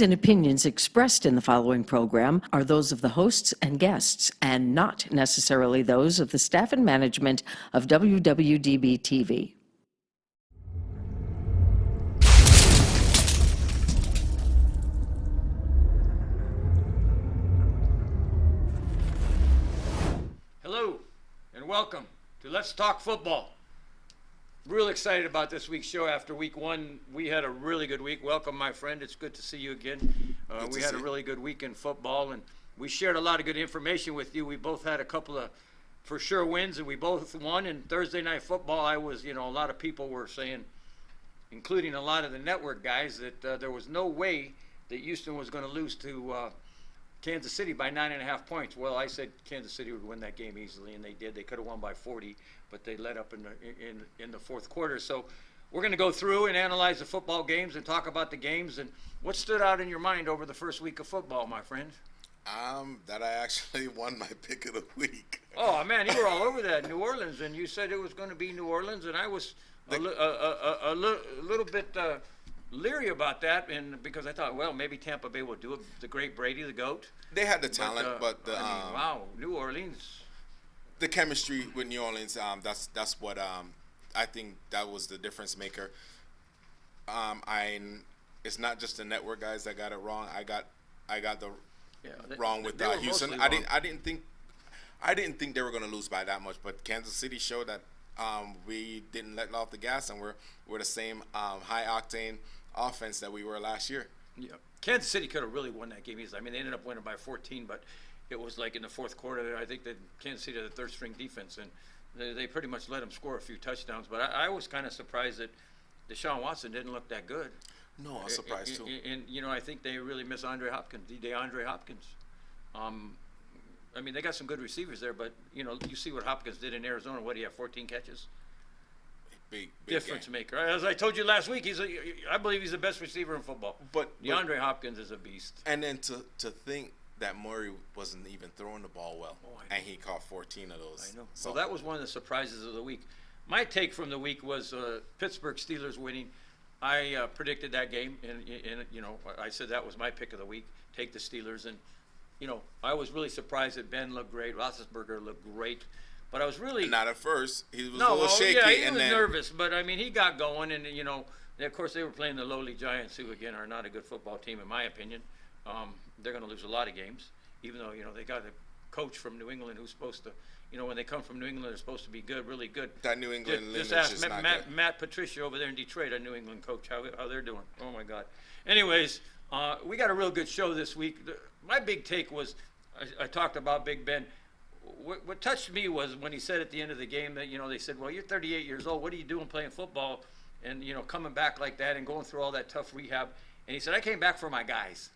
views and opinions expressed in the following program are those of the hosts and guests, and not necessarily those of the staff and management of WWDB-TV. Hello, and welcome to Let's Talk Football. Real excited about this week's show. After week one, we had a really good week. Welcome, my friend. It's good to see you again. We had a really good week in football, and we shared a lot of good information with you. We both had a couple of for sure wins, and we both won. And Thursday Night Football, I was, a lot of people were saying, including a lot of the network guys, that there was no way that Houston was going to lose to Kansas City by 9.5 points. Well, I said Kansas City would win that game easily, and they did. They could have won by 40, but they let up in the fourth quarter. So we're going to go through and analyze the football games and talk about the games. And what stood out in your mind over the first week of football, my friend? That I actually won my pick of the week. Oh, man, you were all over that, New Orleans, and you said it was going to be New Orleans, and I was a little bit leery about that, and because I thought, well, maybe Tampa Bay will do it. The great Brady, the GOAT. They had the talent, but wow, New Orleans. The chemistry with New Orleans, that's what I think that was the difference maker. It's not just the network guys that got it wrong. I got wrong with Houston. I didn't think they were going to lose by that much, but Kansas City showed that we didn't let off the gas, and we're the same high octane offense that we were last year. Yeah, Kansas City could have really won that game easily. I mean, they ended up winning by 14, but it was like in the fourth quarter. I think that Kansas City had the third string defense, and they pretty much let them score a few touchdowns. But I was kind of surprised that Deshaun Watson didn't look that good. No, I was surprised too. And I think they really miss DeAndre Hopkins. I mean, they got some good receivers there, but you see what Hopkins did in Arizona. What do you have? 14 catches. Big difference game. maker. As I told you last week, I believe he's the best receiver in football. But DeAndre Hopkins is a beast. And then to think that Murray wasn't even throwing the ball well, and he caught 14 of those. I know. So that was one of the surprises of the week. My take from the week was Pittsburgh Steelers winning. I predicted that game, and I said that was my pick of the week. Take the Steelers, and I was really surprised that Ben looked great. Roethlisberger looked great. But I was really not at first. He was a little shaky. Yeah, he was nervous, but I mean, he got going, and of course, they were playing the lowly Giants, who again are not a good football team in my opinion. They're going to lose a lot of games, even though they got a coach from New England who's supposed to, when they come from New England, they're supposed to be good, really good. That New England lineage just ask is not good. Matt Patricia over there in Detroit, a New England coach, how they're doing. Oh my God. Anyways, we got a real good show this week. My big take was, I talked about Big Ben. What touched me was when he said at the end of the game that, they said, well, you're 38 years old. What are you doing playing football and, coming back like that and going through all that tough rehab? And he said, I came back for my guys.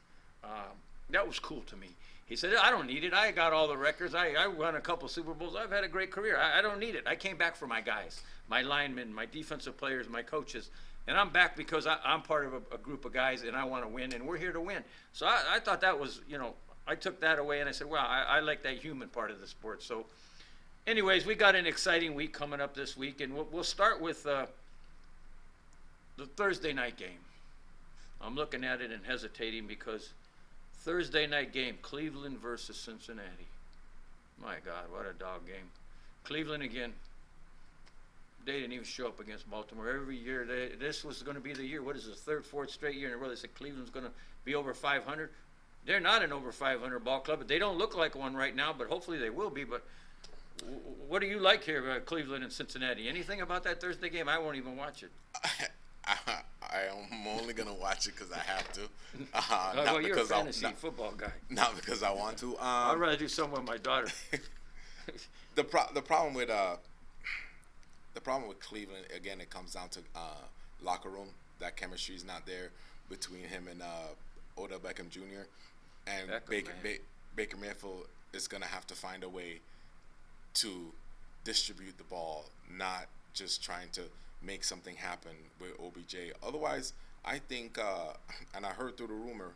That was cool to me. He said, I don't need it. I got all the records. I won a couple Super Bowls. I've had a great career. I don't need it. I came back for my guys, my linemen, my defensive players, my coaches. And I'm back because I'm part of a group of guys, and I want to win, and we're here to win. So I thought that was, I took that away, and I said, wow, I like that human part of the sport. So anyways, we got an exciting week coming up this week, and we'll start with the Thursday night game. I'm looking at it and hesitating because Thursday night game, Cleveland versus Cincinnati. My God, what a dog game. Cleveland again. They didn't even show up against Baltimore. Every year, this was going to be the year. What is this, third, fourth straight year in a row? They said Cleveland's going to be over 500. They're not an over 500 ball club, but they don't look like one right now, but hopefully they will be. But what do you like here, Cleveland and Cincinnati? Anything about that Thursday game? I won't even watch it. I'm only going to watch it because I have to. Well, you're a fantasy football guy. Not because I want to. I'd rather do something with my daughter. The problem with Cleveland, again, it comes down to locker room. That chemistry is not there between him and Odell Beckham Jr. And Baker Mayfield is going to have to find a way to distribute the ball, not just trying to make something happen with OBJ. Otherwise, I think, and I heard through the rumor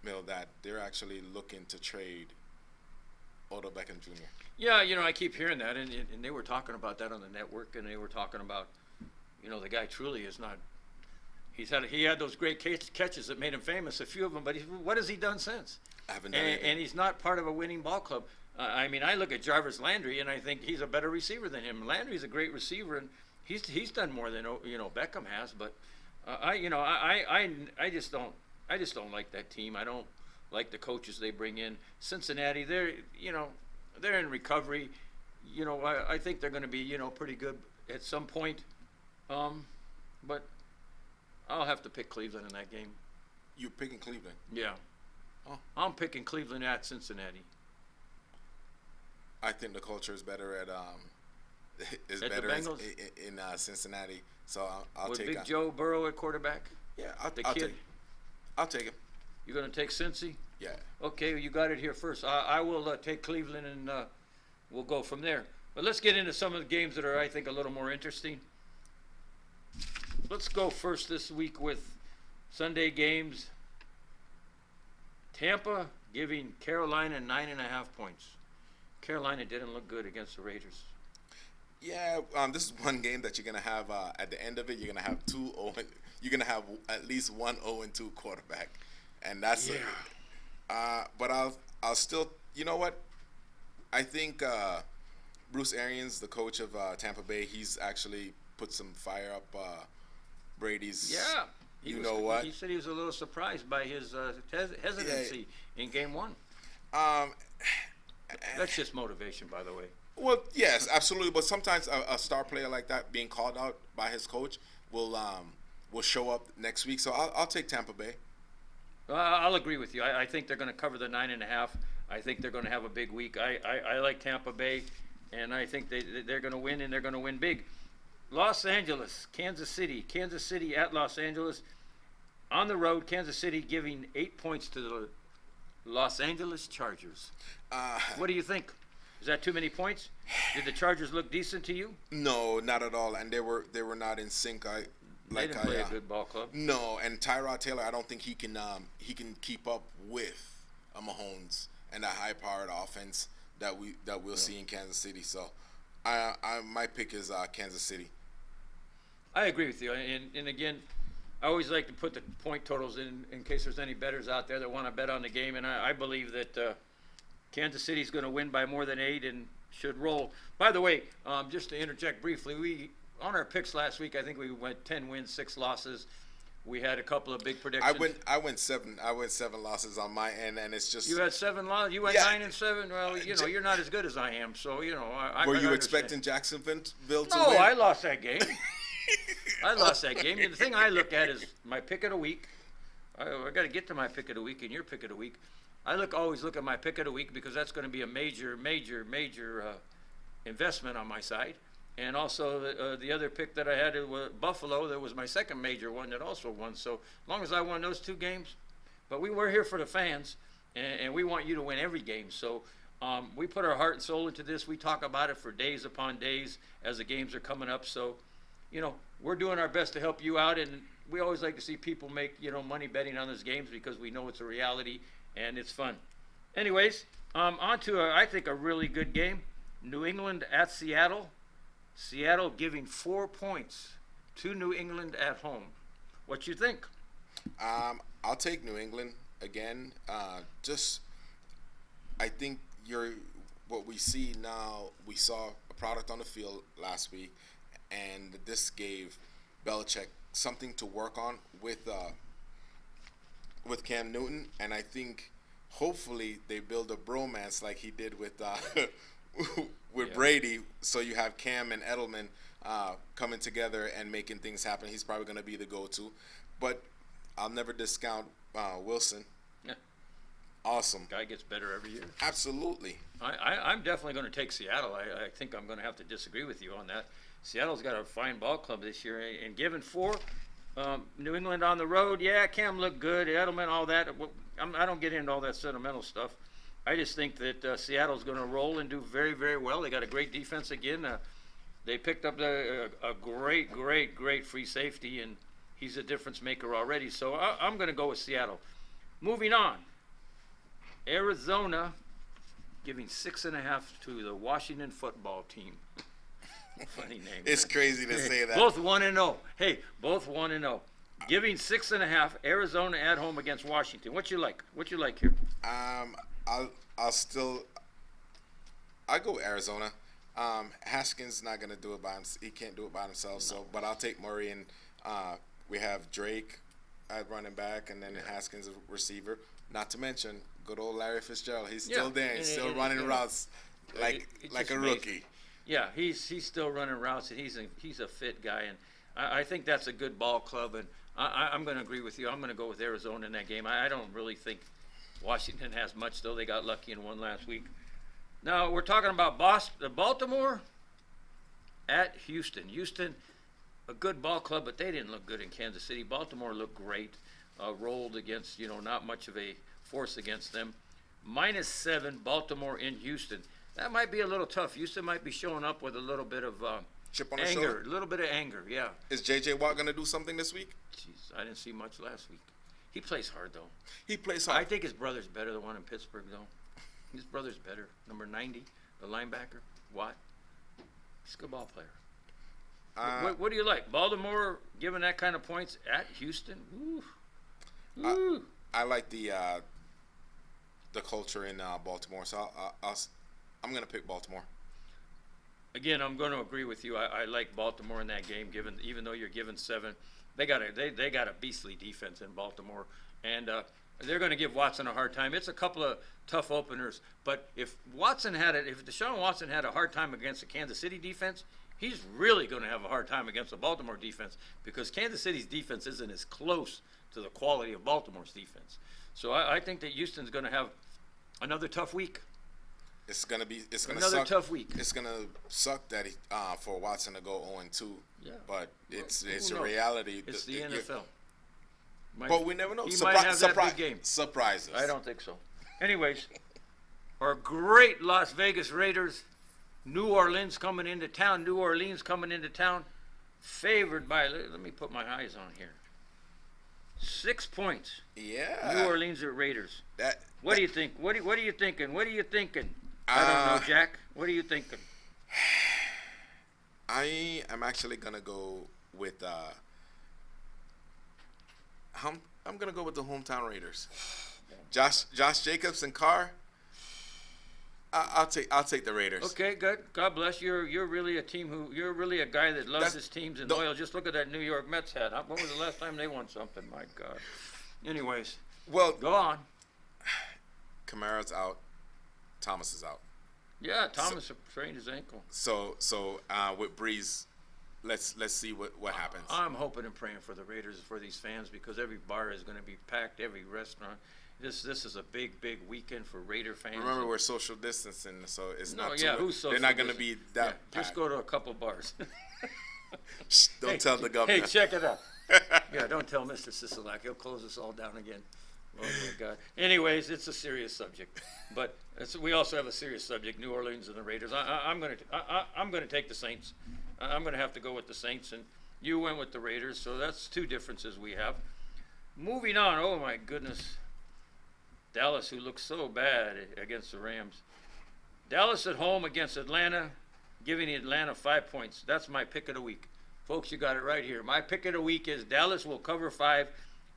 mill that they're actually looking to trade Odell Beckham Jr. Yeah, I keep hearing that, and they were talking about that on the network, and they were talking about, the guy truly is not He had those great catches that made him famous, a few of them, but what has he done since? I haven't done anything. And he's not part of a winning ball club. I mean, I look at Jarvis Landry, and I think he's a better receiver than him. Landry's a great receiver, and he's done more than Beckham has. But I just don't like that team. I don't like the coaches they bring in. Cincinnati, they're in recovery. I think they're going to be pretty good at some point. But I'll have to pick Cleveland in that game. You're picking Cleveland? Yeah. Oh. I'm picking Cleveland at Cincinnati. I think the culture is better at the Bengals? in Cincinnati. So I'll With take Big Joe Burrow at quarterback. Yeah, I'll take him. You're going to take Cincy? Yeah. Okay, you got it here first. I will take Cleveland, and we'll go from there. But let's get into some of the games that are, I think, a little more interesting. Let's go first this week with Sunday games. Tampa giving Carolina 9.5 points. Carolina didn't look good against the Raiders. Yeah, this is one game that you're gonna have at the end of it. You're gonna have you're gonna have at least one 0-2 quarterback, and that's but I'll still, you know what? I think Bruce Arians, the coach of Tampa Bay, he's actually put some fire up Brady's. Yeah. What? He said he was a little surprised by his hesitancy in game one. That's just motivation, by the way. Well, yes, absolutely. But sometimes a star player like that being called out by his coach will show up next week. So I'll take Tampa Bay. I'll agree with you. I think they're going to cover the 9.5. I think they're going to have a big week. I like Tampa Bay, and I think they're going to win, and they're going to win big. Los Angeles, Kansas City at Los Angeles. On the road, Kansas City giving 8 points to the Los Angeles Chargers. What do you think? Is that too many points? Did the Chargers look decent to you? No, not at all. And they were not in sync. They didn't play a good ball club. No, and Tyrod Taylor, I don't think he can keep up with Mahomes and a high-powered offense that we'll see in Kansas City. So, my pick is Kansas City. I agree with you, and again, I always like to put the point totals in case there's any bettors out there that want to bet on the game, and I believe that Kansas City's going to win by more than 8 and should roll. By the way, just to interject briefly, on our picks last week, I think we went 10 wins, 6 losses. We had a couple of big predictions. I went 7 losses on my end, and it's just. You had 7 losses. You went 9 and 7. Well, you're not as good as I am, so Were you expecting Jacksonville to win? No, I lost that game. I lost that game. The thing I look at is my pick of the week. I got to get to my pick of the week and your pick of the week. I always look at my pick of the week because that's going to be a major investment on my side. And also the other pick that I had was Buffalo. That was my second major one that also won. So as long as I won those 2 games, but we were here for the fans, and we want you to win every game. So we put our heart and soul into this. We talk about it for days upon days as the games are coming up. So, we're doing our best to help you out, and we always like to see people make, money betting on those games because we know it's a reality and it's fun. Anyways, on to, I think, a really good game. New England at Seattle. Seattle giving 4 points to New England at home. What you think? I'll take New England again. I think what we see now, we saw a product on the field last week, and this gave Belichick something to work on with Cam Newton, and I think hopefully they build a bromance like he did with Brady, so you have Cam and Edelman coming together and making things happen. He's probably going to be the go-to, but I'll never discount Wilson. Yeah. Awesome. Guy gets better every year. Absolutely. I'm definitely going to take Seattle. I think I'm going to have to disagree with you on that. Seattle's got a fine ball club this year, and given 4, New England on the road, yeah, Cam looked good, Edelman, all that. I don't get into all that sentimental stuff. I just think that Seattle's going to roll and do very, very well. They got a great defense again. They picked up a great free safety, and he's a difference maker already. So I'm going to go with Seattle. Moving on, Arizona giving 6.5 to the Washington football team. Funny name. It's crazy to say that. Both 1-0. Hey, both 1-0. Giving 6.5. Arizona at home against Washington. What you like? What you like here? I'll still I go with Arizona. Haskins not gonna do it by himself. He can't do it by himself. So, but I'll take Murray, and we have Drake at running back, and then Haskins a receiver. Not to mention good old Larry Fitzgerald. He's still there. He's still running routes like a rookie. Yeah, he's still running routes, and he's a fit guy, and I think that's a good ball club, and I'm going to agree with you. I'm going to go with Arizona in that game. I don't really think Washington has much, though. They got lucky and won last week. Now we're talking about Baltimore at Houston. Houston, a good ball club, but they didn't look good in Kansas City. Baltimore looked great. Rolled against, not much of a force against them. -7, Baltimore in Houston. That might be a little tough. Houston might be showing up with a little bit of Chip on the anger, shoulder? a little bit of anger, yeah. Is J.J. Watt gonna do something this week? Jeez, I didn't see much last week. He plays hard, though. He plays I hard. think his brother's better, the one in Pittsburgh, though. His brother's better. Number 90, the linebacker, Watt. He's a good ball player. What do you like? Baltimore giving that kind of points at Houston? Ooh. Ooh. I like the culture in Baltimore, so I'm gonna pick Baltimore. Again, I'm going to agree with you. I like Baltimore in that game. Even though you're given 7, they got a beastly defense in Baltimore, and they're going to give Watson a hard time. It's a couple of tough openers, but if Deshaun Watson had a hard time against the Kansas City defense, he's really going to have a hard time against the Baltimore defense, because Kansas City's defense isn't as close to the quality of Baltimore's defense. So I think that Houston's going to have another tough week. It's gonna Another suck. tough week. It's gonna suck that for Watson to go 0-2. Yeah. But it's Who a knows? reality. It's the NFL. But we never know. He might have that big game. Surprises. I don't think so. Anyways, our great Las Vegas Raiders, New Orleans coming into town. Favored by, let me put my eyes on here. 6 points. Yeah. New Orleans at Raiders. What do you think? What are you thinking? What are you thinking? I don't know, Jack. What are you thinking? I am actually gonna go with I'm gonna go with the hometown Raiders. Josh Jacobs and Carr. I'll take the Raiders. Okay, good. God bless you. You're really a guy that loves his teams and loyal. Just look at that New York Mets hat. When was the last time they won something? My God. Anyways, well, go on. Kamara's out. Thomas is out. Yeah, Thomas sprained his ankle. So with Breeze, let's see what happens. I'm hoping and praying for the Raiders, for these fans, because every bar is going to be packed, every restaurant. This is a big weekend for Raider fans. Remember, we're social distancing, so it's not. They're not going to be that. Yeah, just go to a couple bars. Don't tell the governor. Hey, check it out. Yeah, don't tell Mr. Sisolak. He'll close us all down again. Oh my God. Anyways, it's a serious subject, but we also have a serious subject: New Orleans and the Raiders. I'm gonna take the Saints. I'm gonna have to go with the Saints, and you went with the Raiders. So that's two differences we have. Moving on. Oh my goodness. Dallas, who looks so bad against the Rams. Dallas at home against Atlanta, giving Atlanta 5 points. That's my pick of the week. Folks, you got it right here. My pick of the week is Dallas will cover 5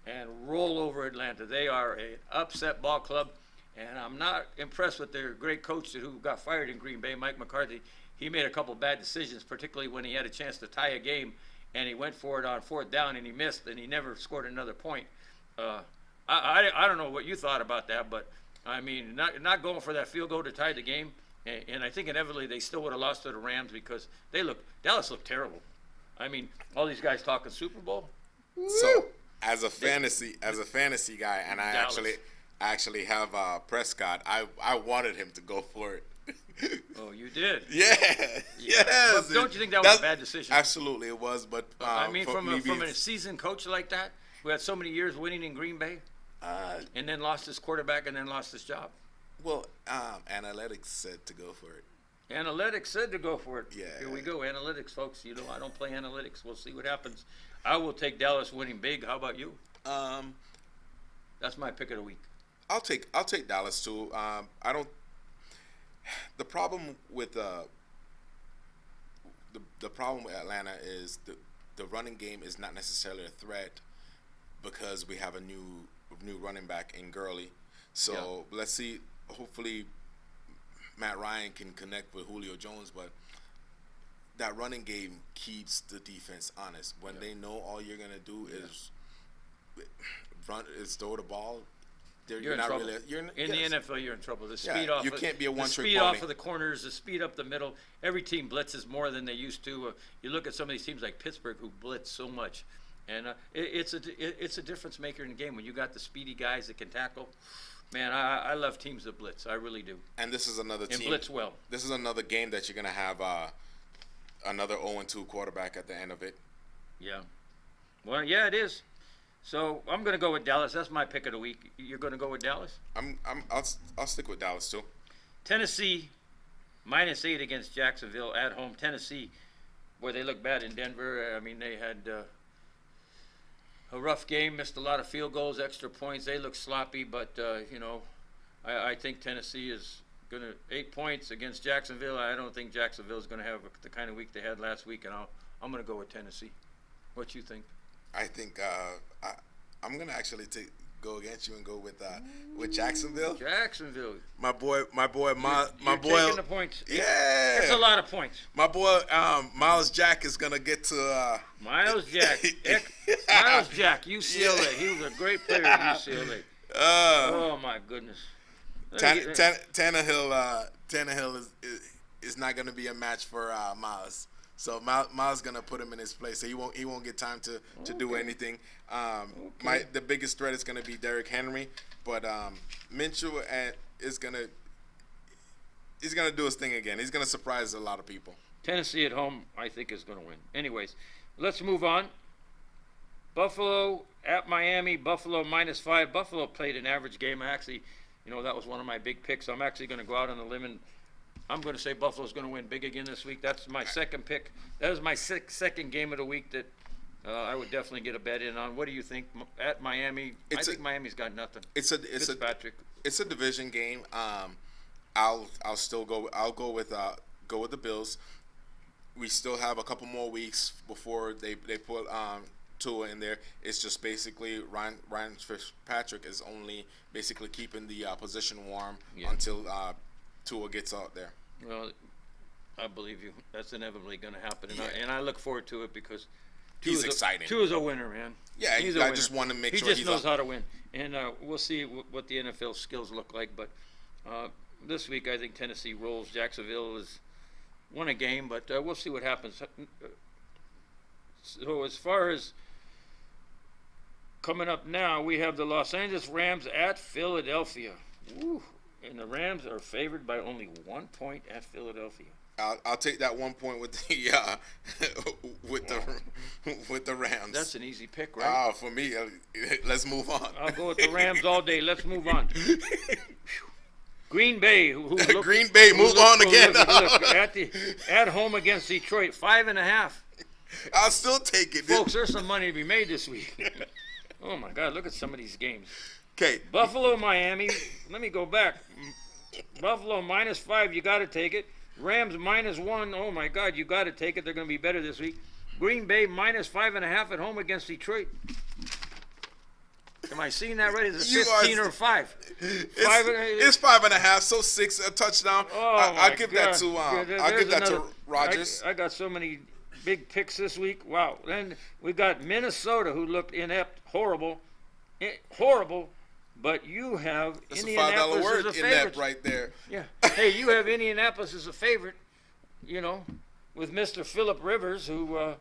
and roll over Atlanta. They are an upset ball club, and I'm not impressed with their great coach who got fired in Green Bay, Mike McCarthy. He made a couple bad decisions, particularly when he had a chance to tie a game, and he went for it on 4th down, and he missed, and he never scored another point. I don't know what you thought about that, but I mean, not going for that field goal to tie the game, and I think inevitably they still would have lost to the Rams, because Dallas looked terrible. I mean, all these guys talking Super Bowl. So as a fantasy guy, and I Dallas. actually have Prescott. I wanted him to go for it. Oh, you did? Yeah. Yes. But don't you think that was a bad decision? Absolutely, it was. But I mean, from a seasoned coach like that, who had so many years winning in Green Bay, and then lost his quarterback and then lost his job. Well, analytics said to go for it. Analytics said to go for it. Yeah. Here we go, analytics, folks. You know, I don't play analytics. We'll see what happens. I will take Dallas winning big. How about you? That's my pick of the week. I'll take Dallas too. I don't. The problem with the problem with Atlanta is the running game is not necessarily a threat, because we have a new running back in Gurley. So let's see. Hopefully, Matt Ryan can connect with Julio Jones, but that running game keeps the defense honest. When they know all you're gonna do is throw the ball, you're not trouble. really. In the NFL, you're in trouble. The speed off. You can't be a one-trick speed pony. off of the corners, the speed up the middle. Every team blitzes more than they used to. You look at some of these teams like Pittsburgh who blitz so much, and it's a difference maker in the game when you got the speedy guys that can tackle. Man, I love teams that blitz. I really do. And this is another team. And blitz well. This is another game that you're gonna have another 0-2 quarterback at the end of it. Yeah. Well, yeah, it is. So I'm going to go with Dallas. That's my pick of the week. You're going to go with Dallas? I'll stick with Dallas too. Tennessee -8 against Jacksonville at home. Tennessee, boy, they look bad in Denver. I mean, they had a rough game, missed a lot of field goals, extra points. They look sloppy, but I think Tennessee is going to 8 points against Jacksonville. I don't think Jacksonville is going to have the kind of week they had last week, and I'm going to go with Tennessee. What you think? I think I'm gonna actually go against you and go with Jacksonville. Jacksonville. My boy, You're taking the points. Yeah, it's a lot of points. My boy, Miles Jack is gonna get to. Miles Jack, UCLA. He was a great player at UCLA. Oh my goodness. Tannehill is not gonna be a match for Miles. So Miles gonna put him in his place. So he won't get time to do anything. The biggest threat is gonna be Derrick Henry, but Minshew he's gonna do his thing again. He's gonna surprise a lot of people. Tennessee at home, I think, is gonna win. Anyways, let's move on. Buffalo at Miami. Buffalo -5. Buffalo played an average game. Actually, that was one of my big picks. I'm actually gonna go out on a limb and I'm going to say Buffalo's going to win big again this week. That's my second pick. That was my second game of the week that I would definitely get a bet in on. What do you think at Miami? I think Miami's got nothing. It's a division game. I'll go with the Bills. We still have a couple more weeks before they put Tua in there. It's just basically Ryan Fitzpatrick is only basically keeping the position warm until Tua gets out there. Well, I believe you. That's inevitably going to happen, and I look forward to it because he's exciting. Tua's a winner, man. Yeah, I just want to make sure he just knows how to win, and we'll see what the NFL skills look like. But this week, I think Tennessee rolls. Jacksonville has won a game, but we'll see what happens. So as far as coming up now, we have the Los Angeles Rams at Philadelphia. Woo. And the Rams are favored by only 1 point at Philadelphia. I'll take that 1 point with the Rams. That's an easy pick, right? For me, let's move on. I'll go with the Rams all day. Let's move on. Green Bay, Green Bay, move on again. At home against Detroit, 5.5. I'll still take it, folks. There's some money to be made this week. Oh my God, look at some of these games. Okay. Buffalo, Miami. Let me go back. Buffalo -5. You got to take it. Rams -1. Oh my God, you got to take it. They're going to be better this week. Green Bay -5.5 at home against Detroit. Am I seeing that right? Is it 15 or 5? It's 5.5. So 6 a touchdown. Oh I'll give that to to Rodgers. I got so many big picks this week. Wow. Then we got Minnesota, who looked inept, horrible. But you have That's Indianapolis a $5 word as a favorite. Inept right there. Yeah. Hey, you have Indianapolis as a favorite, with Mr. Phillip Rivers, who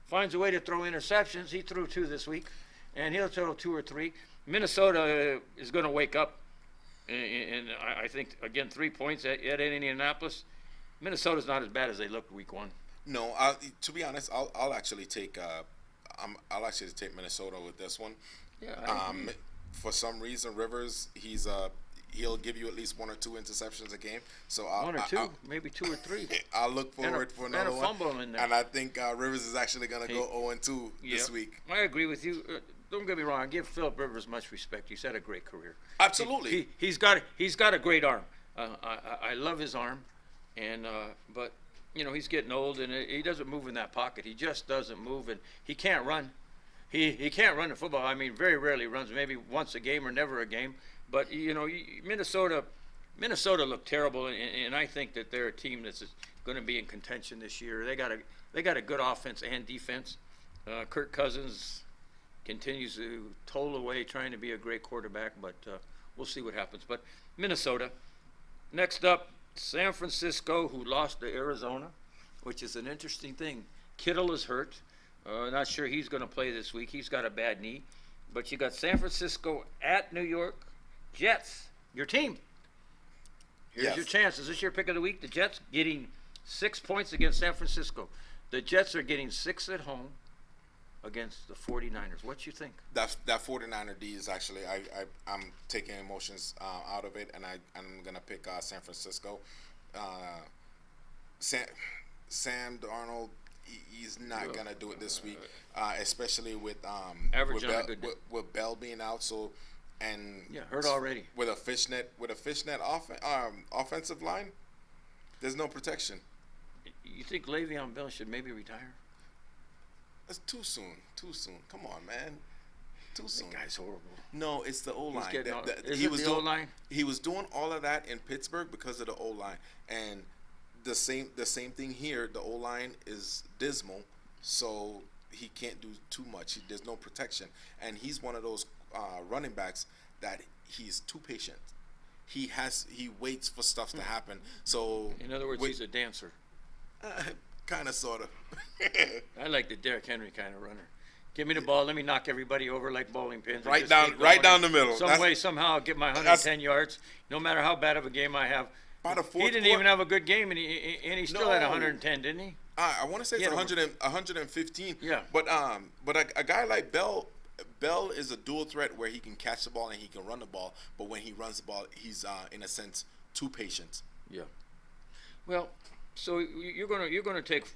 finds a way to throw interceptions. He threw 2 this week, and he'll throw 2 or 3. Minnesota is going to wake up, and I think, again, 3 points at Indianapolis. Minnesota's not as bad as they looked week 1. No, to be honest, I'll actually take Minnesota with this one. Yeah. For some reason, Rivers, he'll give you at least 1 or 2 interceptions a game. So 1 or 2, maybe 2 or 3. I'll look forward for another one. Fumble in there. And I think Rivers is actually going to go 0-2 this week. I agree with you. Don't get me wrong. I give Phillip Rivers much respect. He's had a great career. Absolutely. He's got a great arm. I love his arm, and but he's getting old and he doesn't move in that pocket. He just doesn't move, and he can't run. he can't run the football. I mean, very rarely runs, maybe once a game or never a game. But Minnesota looked terrible, and I think that they're a team that's going to be in contention this year. They got a good offense and defense. Kirk Cousins continues to toll away trying to be a great quarterback, but we'll see what happens. But Minnesota. Next up, San Francisco, who lost to Arizona, which is an interesting thing. Kittle is hurt. Not sure he's going to play this week. He's got a bad knee. But you got San Francisco at New York. Jets, your team. Here's your chance. Is this your pick of the week? The Jets getting 6 points against San Francisco. The Jets are getting 6 at home against the 49ers. What you think? That 49er D is actually I'm taking emotions out of it, and I'm gonna pick San Francisco. Sam Darnold, he's not gonna do it this week, especially with Bell being out. So hurt already with a fishnet offensive line. There's no protection. You think Le'Veon Bell should maybe retire? That's too soon. Come on, man. Too soon. That guy's horrible. No, it's the O-line. Is it the O-line? He was doing all of that in Pittsburgh because of the O-line. And the same thing here. The O-line is dismal, so he can't do too much. There's no protection. And he's one of those running backs that he's too patient. He waits for stuff to happen. So in other words, he's a dancer. Kind of, sort of. I like the Derrick Henry kind of runner. Give me the ball. Let me knock everybody over like bowling pins. Right down the middle. Some way, somehow, I'll get my 110 yards, no matter how bad of a game I have. He didn't even have a good game, and he still had 110, didn't he? I want to say it's 115. Yeah. But a guy like Bell is a dual threat where he can catch the ball and he can run the ball. But when he runs the ball, he's in a sense too patient. Yeah. Well. So you're gonna take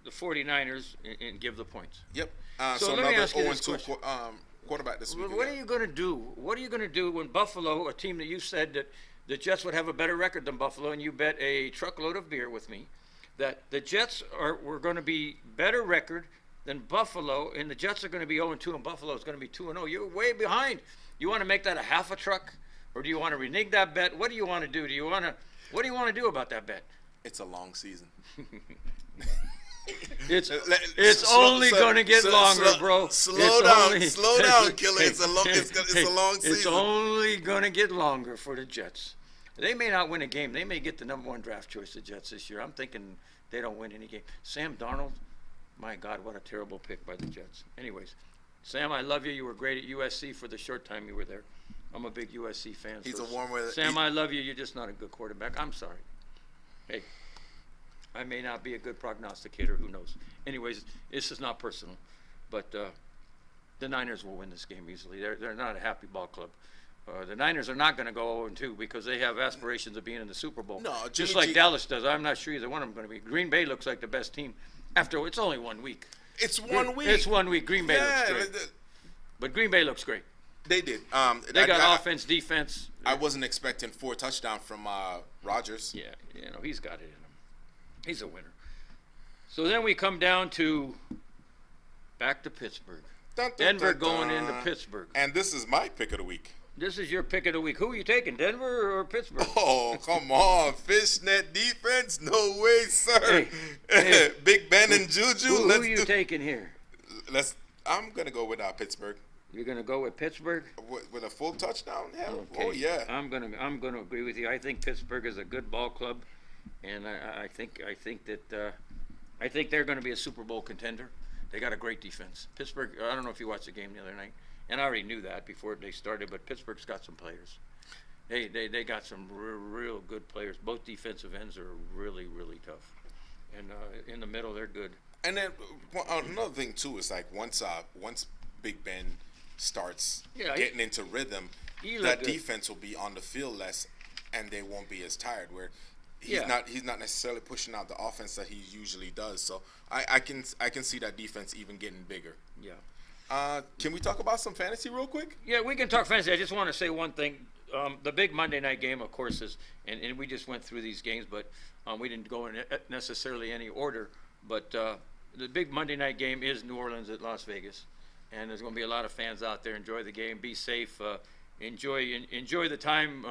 the 49ers and give the points. Yep. So let me ask you this question. Quarterback this week. What are you gonna do? What are you gonna do when Buffalo, a team that you said that the Jets would have a better record than Buffalo, and you bet a truckload of beer with me that the Jets were going to be better record than Buffalo, and the Jets are going to be 0-2, and Buffalo is going to be 2-0. You're way behind. You want to make that a half a truck, or do you want to renege that bet? What do you want to do? What do you want to do about that bet? It's a long season. It's only going to get longer, bro. Slow down, killer. It's a long season. It's only going to get longer for the Jets. They may not win a game. They may get the number 1 draft choice, the Jets, this year. I'm thinking they don't win any game. Sam Darnold, my God, what a terrible pick by the Jets. Anyways, Sam, I love you. You were great at USC for the short time you were there. I'm a big USC fan. He's a warm weather. Sam, I love you. You're just not a good quarterback. I'm sorry. Hey, I may not be a good prognosticator. Who knows? Anyways, this is not personal, but the Niners will win this game easily. They're not a happy ball club. The Niners are not going to go 0-2 because they have aspirations of being in the Super Bowl. No, just like Dallas does. I'm not sure either one of them going to be. Green Bay looks like the best team. It's only 1 week. It's 1 week. It's 1 week. Green Bay looks great. But Green Bay looks great. They did. They got offense, defense. I wasn't expecting 4 touchdowns from Rodgers. Yeah, he's got it in him. He's a winner. So then we come down to back to Pittsburgh. Denver going into Pittsburgh. And this is my pick of the week. This is your pick of the week. Who are you taking, Denver or Pittsburgh? Oh, come on. Fishnet defense? No way, sir. Hey. Big Ben and Juju. Who are you taking here? I'm going to go with Pittsburgh. You're going to go with Pittsburgh? With a full touchdown? Hell, okay. Oh, yeah. I'm going to agree with you. I think Pittsburgh is a good ball club, and I think they're going to be a Super Bowl contender. They got a great defense. Pittsburgh, I don't know if you watched the game the other night, and I already knew that before they started, but Pittsburgh's got some players. They got some real good players. Both defensive ends are really, really tough. And in the middle, they're good. And then another thing, too, is like once Big Ben starts getting into rhythm, that defense will be on the field less, and they won't be as tired. Where he's not necessarily pushing out the offense that he usually does. So I can see that defense even getting bigger. Yeah. Can we talk about some fantasy real quick? Yeah, we can talk fantasy. I just want to say one thing. The big Monday night game, of course, is and we just went through these games, but we didn't go in necessarily any order. But the big Monday night game is New Orleans at Las Vegas. and there's going to be a lot of fans out there. Enjoy the game. Be safe. Enjoy the time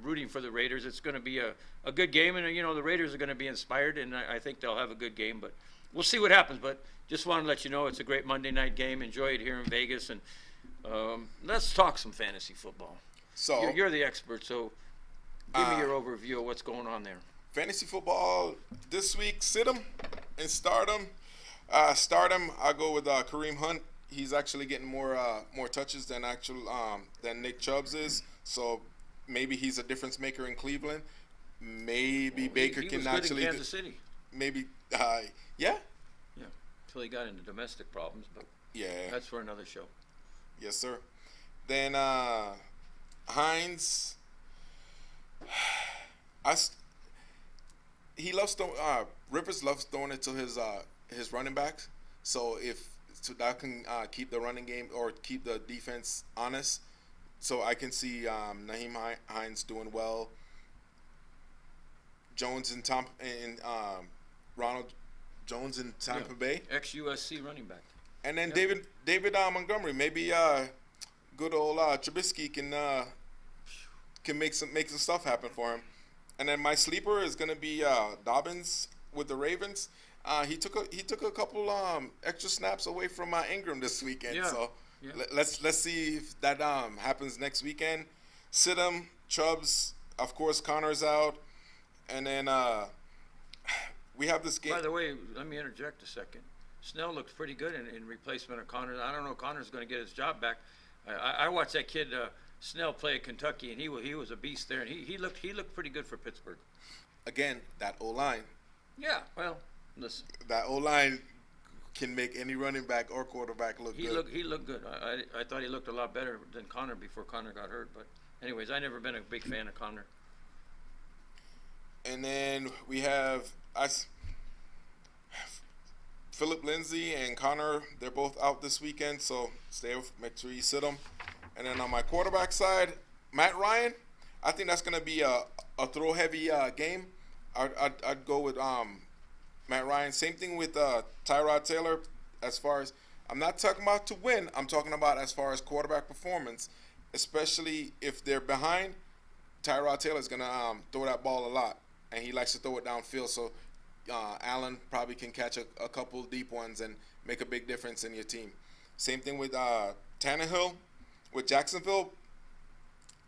rooting for the Raiders. It's going to be a good game, and the Raiders are going to be inspired, and I think they'll have a good game. But we'll see what happens. But just want to let you know it's a great Monday night game. Enjoy it here in Vegas, and let's talk some fantasy football. So You're the expert, so give me your overview of what's going on there. fantasy football this week, sit 'em and start 'em. I go with Kareem Hunt. He's actually getting more touches than Nick Chubb's is. So maybe he's a difference maker in Cleveland. Maybe Baker he can was good actually in Kansas City. Maybe Yeah, until he got into domestic problems, but yeah. that's for another show. Yes, sir. Then Hines, Rivers loves throwing it to his running backs. So that can keep the running game or keep the defense honest. So I can see Naheem Hines doing well. Jones and Ronald Jones in Tampa Bay. Ex-USC running back. And then David Montgomery, maybe good old Trubisky can make some stuff happen for him. And then my sleeper is gonna be Dobbins with the Ravens. He took a couple extra snaps away from Ingram this weekend. Yeah. So Yeah. let's see if that happens next weekend. Sit him, Chubbs, of course Connor's out, and then we have this game. By the way, let me interject a second. Snell looks pretty good in replacement of Connor. I don't know if Connor's going to get his job back. I watched that kid Snell play at Kentucky, and he was a beast there, and he looked pretty good for Pittsburgh. Again, that O-line. Yeah, well, listen. That O-line can make any running back or quarterback look good. He looked good. I thought he looked a lot better than Connor before Connor got hurt. But anyways, I never been a big fan of Connor. And then we have Philip Lindsay and Connor. They're both out this weekend, so make sure you sit them. And then on my quarterback side, Matt Ryan. I think that's going to be a throw-heavy game. I'd go with Matt Ryan. Same thing with Tyrod Taylor. As far as I'm not talking about to win, I'm talking about as far as quarterback performance, especially if they're behind. Tyrod Taylor's going to throw that ball a lot, and he likes to throw it downfield. So Allen probably can catch a couple deep ones and make a big difference in your team. Same thing with Tannehill with Jacksonville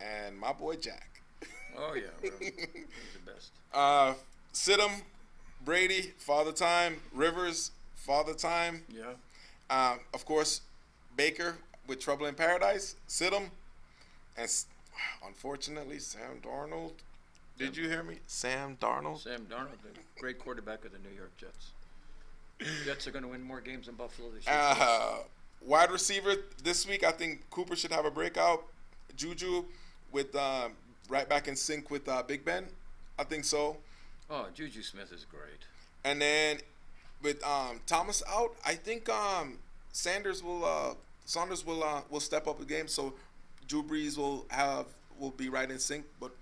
and my boy Jack. Oh, yeah. Really. He's the best. Sidham, Brady, Father Time, Rivers, Father Time. Yeah. Of course, Baker with Trouble in Paradise, Sidham, and unfortunately, Sam Darnold. Did you hear me? Sam Darnold? Sam Darnold, the great quarterback of the New York Jets. Jets are going to win more games than Buffalo this year. Wide receiver this week, I think Cooper should have a breakout. Juju with right back in sync with Big Ben. I think so. Oh, Juju Smith is great. And then with Thomas out, I think Saunders will step up the game. So Drew Brees will be right in sync. But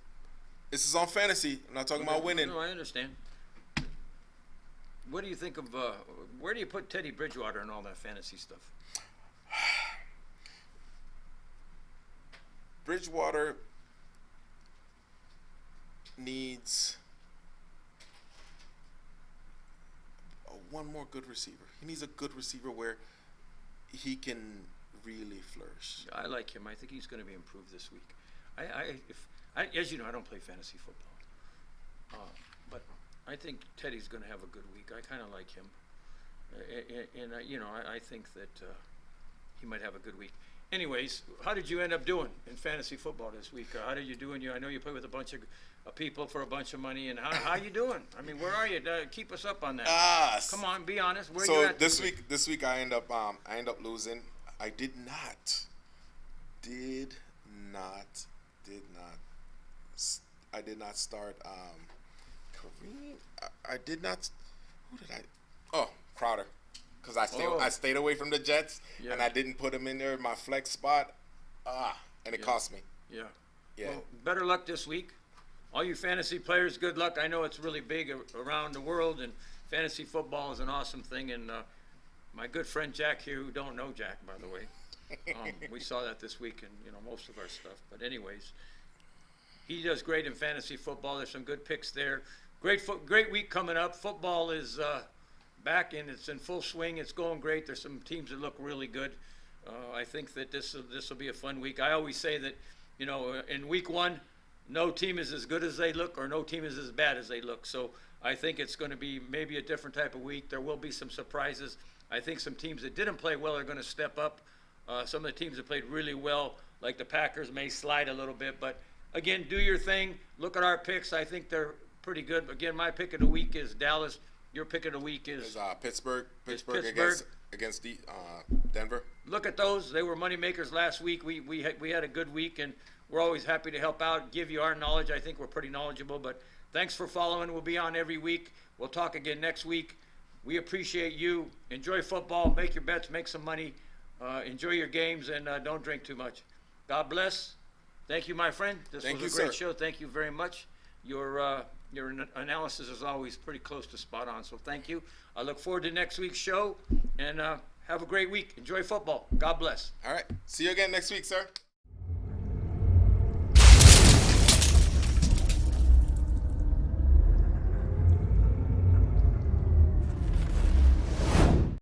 this is on fantasy. I'm not talking about winning. No, I understand. What do you think of where do you put Teddy Bridgewater and all that fantasy stuff? Bridgewater needs one more good receiver. He needs a good receiver where he can really flourish. I like him. I think he's going to be improved this week. As you know, I don't play fantasy football, but I think Teddy's going to have a good week. I kind of like him, and I think that he might have a good week. Anyways, how did you end up doing in fantasy football this week? How did you do? I know you play with a bunch of people for a bunch of money. And how you doing? I mean, where are you? Keep us up on that. Come on, be honest. Where you at this week? This week I end up losing. I did not. I did not start Kareem. I did not. Who did I? Oh, Crowder. Because I stayed away from the Jets, and I didn't put him in there in my flex spot, and it cost me. Yeah. Well, better luck this week. All you fantasy players, good luck. I know it's really big around the world, and fantasy football is an awesome thing, and my good friend Jack here, who don't know Jack, by the way. We saw that this week in, most of our stuff. But anyways, he does great in fantasy football. There's some good picks there. Great week coming up. Football is back and it's in full swing. It's going great. There's some teams that look really good. I think that this will be a fun week. I always say that, in week one, no team is as good as they look or no team is as bad as they look. So I think it's going to be maybe a different type of week. There will be some surprises. I think some teams that didn't play well are going to step up. Some of the teams that played really well, like the Packers, may slide a little bit. But, again, do your thing. Look at our picks. I think they're pretty good. Again, my pick of the week is Dallas. Your pick of the week is Pittsburgh. Pittsburgh against Denver. Look at those. They were money makers last week. We had a good week, and we're always happy to help out, give you our knowledge. I think we're pretty knowledgeable. But thanks for following. We'll be on every week. We'll talk again next week. We appreciate you. Enjoy football. Make your bets. Make some money. Enjoy your games, and don't drink too much. God bless. Thank you, my friend. This was a great show. Thank you very much. Your analysis is always pretty close to spot on, so thank you. I look forward to next week's show, and have a great week. Enjoy football. God bless. All right. See you again next week, sir.